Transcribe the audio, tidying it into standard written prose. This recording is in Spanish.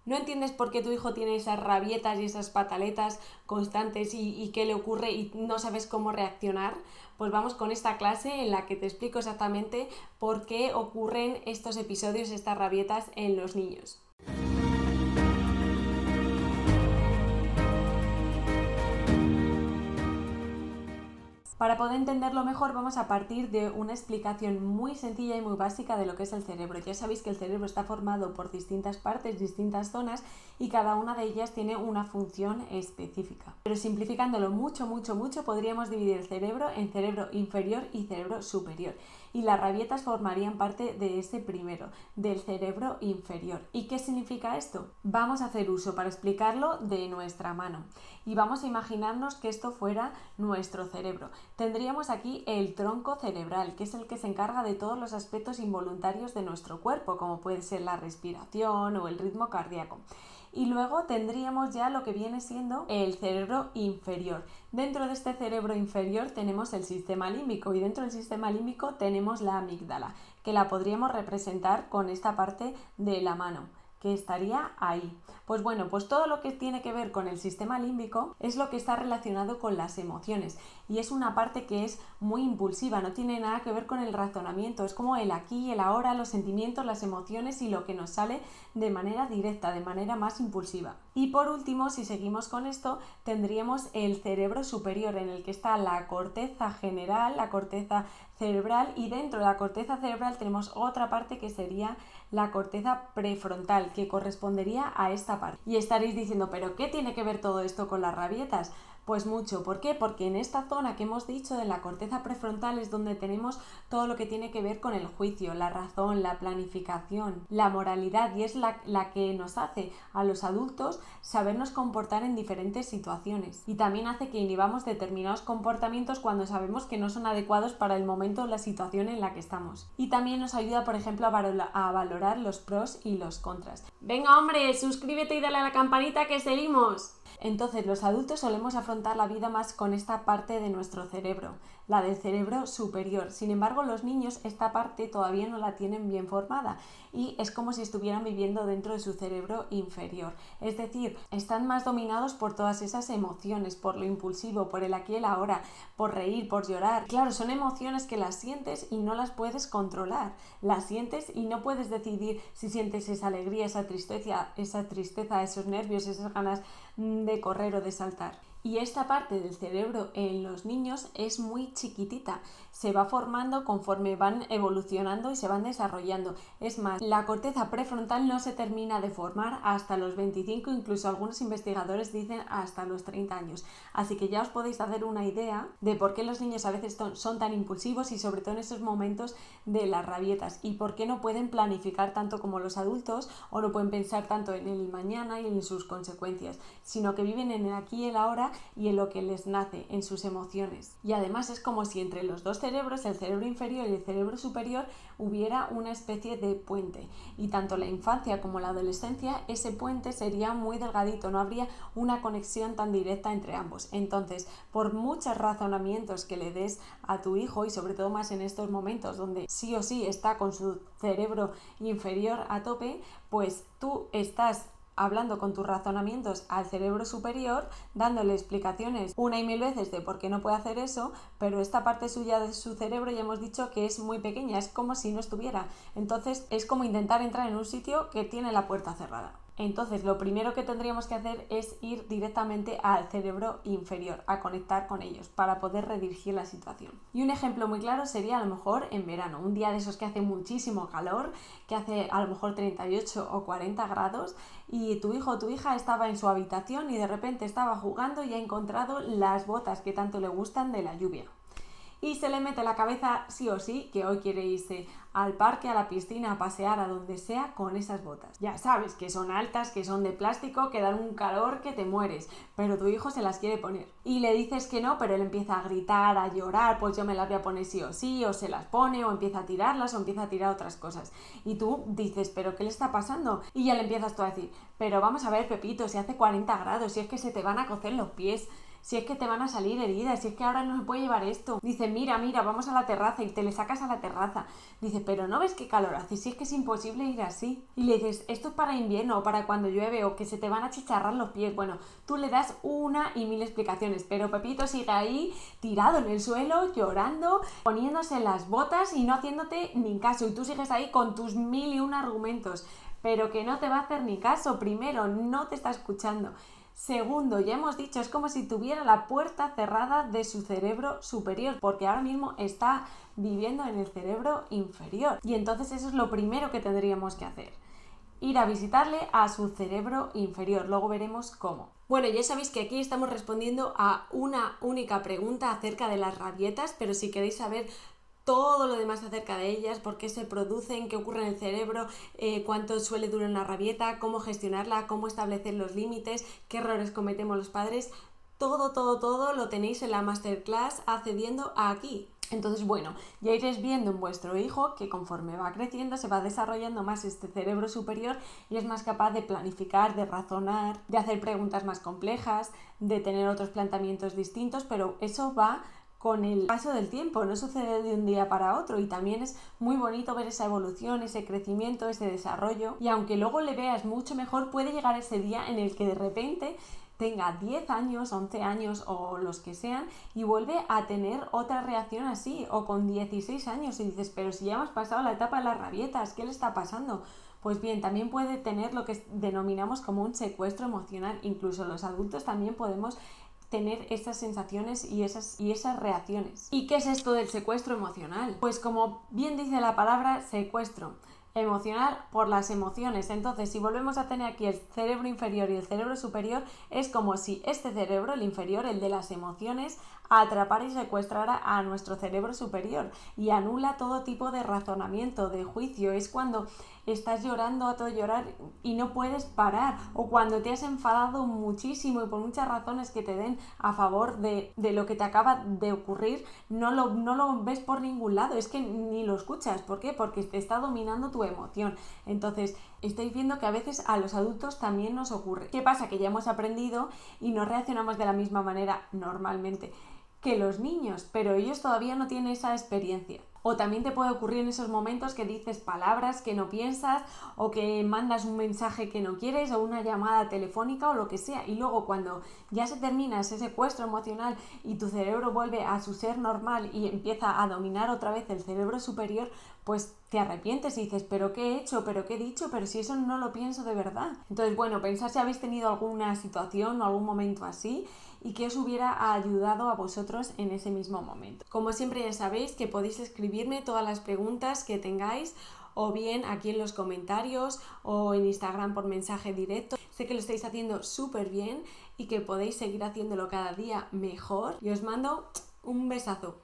¿No entiendes por qué tu hijo tiene esas rabietas y esas pataletas constantes y qué le ocurre y no sabes cómo reaccionar? Pues vamos con esta clase en la que te explico exactamente por qué ocurren estos episodios, estas rabietas en los niños. Para poder entenderlo mejor vamos a partir de una explicación muy sencilla y muy básica de lo que es el cerebro. Ya sabéis que el cerebro está formado por distintas partes, distintas zonas y cada una de ellas tiene una función específica. Pero simplificándolo mucho, podríamos dividir el cerebro en cerebro inferior y cerebro superior. Y las rabietas formarían parte de ese primero, del cerebro inferior. ¿Y qué significa esto? Vamos a hacer uso para explicarlo de nuestra mano y vamos a imaginarnos que esto fuera nuestro cerebro. Tendríamos aquí el tronco cerebral, que es el que se encarga de todos los aspectos involuntarios de nuestro cuerpo, como puede ser la respiración o el ritmo cardíaco. Y luego tendríamos ya lo que viene siendo el cerebro inferior. Dentro de este cerebro inferior tenemos el sistema límbico y dentro del sistema límbico tenemos la amígdala, que la podríamos representar con esta parte de la mano, que estaría ahí. Pues bueno, pues todo lo que tiene que ver con el sistema límbico es lo que está relacionado con las emociones y es una parte que es muy impulsiva, no tiene nada que ver con el razonamiento, es como el aquí y el ahora, los sentimientos, las emociones y lo que nos sale de manera directa, de manera más impulsiva. Y por último, si seguimos con esto, tendríamos el cerebro superior en el que está la corteza general, la corteza cerebral y dentro de la corteza cerebral tenemos otra parte que sería la corteza prefrontal, que correspondería a esta parte. Y estaréis diciendo, ¿pero qué tiene que ver todo esto con las rabietas? Pues mucho. ¿Por qué? Porque en esta zona que hemos dicho de la corteza prefrontal es donde tenemos todo lo que tiene que ver con el juicio, la razón, la planificación, la moralidad y es la que nos hace a los adultos sabernos comportar en diferentes situaciones y también hace que inhibamos determinados comportamientos cuando sabemos que no son adecuados para el momento o la situación en la que estamos. Y también nos ayuda, por ejemplo, a valorar los pros y los contras. Venga, hombre, suscríbete y dale a la campanita que seguimos. Entonces, los adultos solemos afrontar la vida más con esta parte de nuestro cerebro, la del cerebro superior. Sin embargo, los niños esta parte todavía no la tienen bien formada y es como si estuvieran viviendo dentro de su cerebro inferior. Es decir, están más dominados por todas esas emociones, por lo impulsivo, por el aquí y el ahora, por reír, por llorar. Claro, son emociones que las sientes y no las puedes controlar. Las sientes y no puedes decidir si sientes esa alegría, esa tristeza, esos nervios, esas ganas de correr o de saltar. Y esta parte del cerebro en los niños es muy chiquitita, se va formando conforme van evolucionando y se van desarrollando. Es más, la corteza prefrontal no se termina de formar hasta los 25, incluso algunos investigadores dicen hasta los 30 años. Así que ya os podéis hacer una idea de por qué los niños a veces son tan impulsivos y sobre todo en esos momentos de las rabietas y por qué no pueden planificar tanto como los adultos o no pueden pensar tanto en el mañana y en sus consecuencias, sino que viven en el aquí y el ahora y en lo que les nace, en sus emociones. Y además es como si entre los dos cerebros, el cerebro inferior y el cerebro superior, hubiera una especie de puente. Y tanto la infancia como la adolescencia, ese puente sería muy delgadito, no habría una conexión tan directa entre ambos. Entonces, por muchos razonamientos que le des a tu hijo, y sobre todo más en estos momentos donde sí o sí está con su cerebro inferior a tope, pues tú estás hablando con tus razonamientos al cerebro superior, dándole explicaciones una y mil veces de por qué no puede hacer eso, pero esta parte suya de su cerebro ya hemos dicho que es muy pequeña, es como si no estuviera. Entonces es como intentar entrar en un sitio que tiene la puerta cerrada. Entonces lo primero que tendríamos que hacer es ir directamente al cerebro inferior, a conectar con ellos para poder redirigir la situación. Y un ejemplo muy claro sería a lo mejor en verano, un día de esos que hace muchísimo calor, que hace a lo mejor 38 o 40 grados y tu hijo o tu hija estaba en su habitación y de repente estaba jugando y ha encontrado las botas que tanto le gustan de la lluvia. Y se le mete en la cabeza sí o sí que hoy quiere irse al parque, a la piscina, a pasear, a donde sea con esas botas. Ya sabes que son altas, que son de plástico, que dan un calor que te mueres, pero tu hijo se las quiere poner. Y le dices que no, pero él empieza a gritar, a llorar, pues yo me las voy a poner sí o sí, o se las pone, o empieza a tirarlas, o empieza a tirar otras cosas. Y tú dices, ¿pero qué le está pasando? Y ya le empiezas tú a decir, pero vamos a ver, Pepito, si hace 40 grados, si es que se te van a cocer los pies. si es que te van a salir heridas, si es que ahora no se puede llevar esto. Dice, mira, vamos a la terraza y te le sacas a la terraza. Dice, pero ¿no ves qué calor hace? Si es que es imposible ir así. Y le dices, esto es para invierno o para cuando llueve o que se te van a chicharrar los pies. Bueno, tú le das una y mil explicaciones, pero Pepito sigue ahí tirado en el suelo, llorando, poniéndose las botas y no haciéndote ni caso. Y tú sigues ahí con tus 1001 argumentos, pero que no te va a hacer ni caso. Primero, no te está escuchando. Segundo, ya hemos dicho, es como si tuviera la puerta cerrada de su cerebro superior, porque ahora mismo está viviendo en el cerebro inferior. Y entonces eso es lo primero que tendríamos que hacer. Ir a visitarle a su cerebro inferior. Luego veremos cómo. Bueno, ya sabéis que aquí estamos respondiendo a una única pregunta acerca de las rabietas, pero si queréis saber todo lo demás acerca de ellas, por qué se producen, qué ocurre en el cerebro, cuánto suele durar una rabieta, cómo gestionarla, cómo establecer los límites, qué errores cometemos los padres, todo lo tenéis en la masterclass accediendo aquí. Entonces, bueno, ya iréis viendo en vuestro hijo que conforme va creciendo se va desarrollando más este cerebro superior y es más capaz de planificar, de razonar, de hacer preguntas más complejas, de tener otros planteamientos distintos, pero eso va con el paso del tiempo, no sucede de un día para otro y también es muy bonito ver esa evolución, ese crecimiento, ese desarrollo y aunque luego le veas mucho mejor, puede llegar ese día en el que de repente tenga 10 años, 11 años o los que sean y vuelve a tener otra reacción así o con 16 años y dices, pero si ya hemos pasado la etapa de las rabietas, ¿qué le está pasando? Pues bien, también puede tener lo que denominamos como un secuestro emocional, incluso los adultos también podemos tener esas sensaciones y esas reacciones. ¿Y qué es esto del secuestro emocional? Pues como bien dice la palabra, secuestro emocional por las emociones. Entonces, si volvemos a tener aquí el cerebro inferior y el cerebro superior, es como si este cerebro, el inferior, el de las emociones, atrapara y secuestrara a nuestro cerebro superior y anula todo tipo de razonamiento, de juicio. Es cuando estás llorando a todo llorar y no puedes parar, o cuando te has enfadado muchísimo y por muchas razones que te den a favor de lo que te acaba de ocurrir, no lo ves por ningún lado, es que ni lo escuchas. ¿Por qué? Porque te está dominando tu emoción. Entonces, estáis viendo que a veces a los adultos también nos ocurre. ¿Qué pasa? Que ya hemos aprendido y no reaccionamos de la misma manera normalmente que los niños, pero ellos todavía no tienen esa experiencia. O también te puede ocurrir en esos momentos que dices palabras que no piensas o que mandas un mensaje que no quieres o una llamada telefónica o lo que sea y luego cuando ya se termina ese secuestro emocional y tu cerebro vuelve a su ser normal y empieza a dominar otra vez el cerebro superior, pues te arrepientes y dices, ¿pero qué he hecho? ¿Pero qué he dicho? Pero si eso no lo pienso de verdad. Entonces, bueno, pensad si habéis tenido alguna situación o algún momento así y que os hubiera ayudado a vosotros en ese mismo momento. Como siempre ya sabéis que podéis escribirme todas las preguntas que tengáis o bien aquí en los comentarios o en Instagram por mensaje directo. Sé que lo estáis haciendo súper bien y que podéis seguir haciéndolo cada día mejor y os mando un besazo.